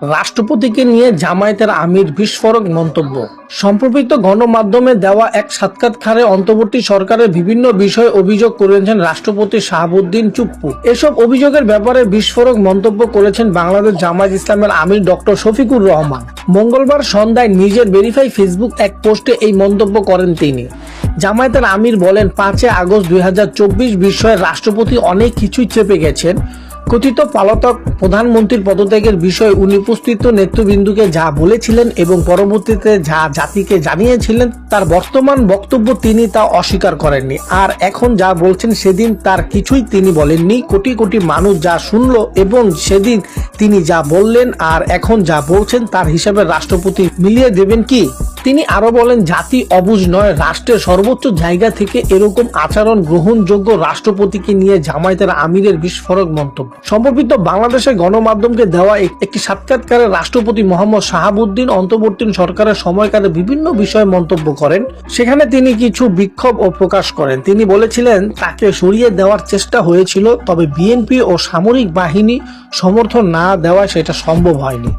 রাষ্ট্রপতিকে নিয়ে জামায়াতের আমির বিস্ফোরক মন্তব্য। সম্প্রতি গণমাধ্যমে দেওয়া এক সাক্ষাৎকারে অন্তর্বর্তী সরকারের বিভিন্ন বিষয়ে অভিযোগ করেছেন রাষ্ট্রপতি শাহাবুদ্দিন চুপ্পু। এসব অভিযোগের ব্যাপারে বিস্ফোরক মন্তব্য করেছেন বাংলাদেশ জামায়াত ইসলামের আমির ডক্টর শফিকুর রহমান। মঙ্গলবার সন্ধ্যায় নিজের ভেরিফাই ফেসবুক এক পোস্টে এই মন্তব্য করেন তিনি। জামায়াতের আমির বলেন, 5 আগস্ট 2024 বিষয়ে রাষ্ট্রপতি অনেক কিছুই চেপে গেছেন। কথিত পলাতক প্রধানমন্ত্রীর পদত্যাগের বিষয়ে উনি উপস্থিত নেতৃবৃন্দকে যা বলেছিলেন এবং পরবর্তীতে যা জাতিকে জানিয়েছিলেন, তার বর্তমান বক্তব্য তিনি তা অস্বীকার করেননি। আর এখন যা বলছেন সেদিন তার কিছুই তিনি বলেননি। কোটি কোটি মানুষ যা শুনলো এবং সেদিন তিনি যা বললেন আর এখন যা বলছেন তার হিসাবে রাষ্ট্রপতি মিলিয়ে দেবেন কি? তিনি আরো বলেন, জাতি অবুঝ নয়, রাষ্ট্রের সর্বোচ্চ জায়গা থেকে এরকম আচরণ গ্রহণযোগ্য? রাষ্ট্রপতিকে নিয়ে জামায়াতের আমিরের বিস্ফোরক মন্তব্য। সম্প্রতি বাংলাদেশের গণমাধ্যমকে দেওয়া একটি সাক্ষাৎকারে রাষ্ট্রপতি মোহাম্মদ শাহাবুদ্দিন অন্তর্বর্তী সরকারের সময়কালে বিভিন্ন বিষয়ে মন্তব্য করেন। সেখানে তিনি কিছু বিক্ষোভ ও প্রকাশ করেন। তিনি বলেছিলেন, তাকে সরিয়ে দেওয়ার চেষ্টা হয়েছিল, তবে বিএনপি ও সামরিক বাহিনী সমর্থন না দেওয়ায় সেটা সম্ভব হয়নি।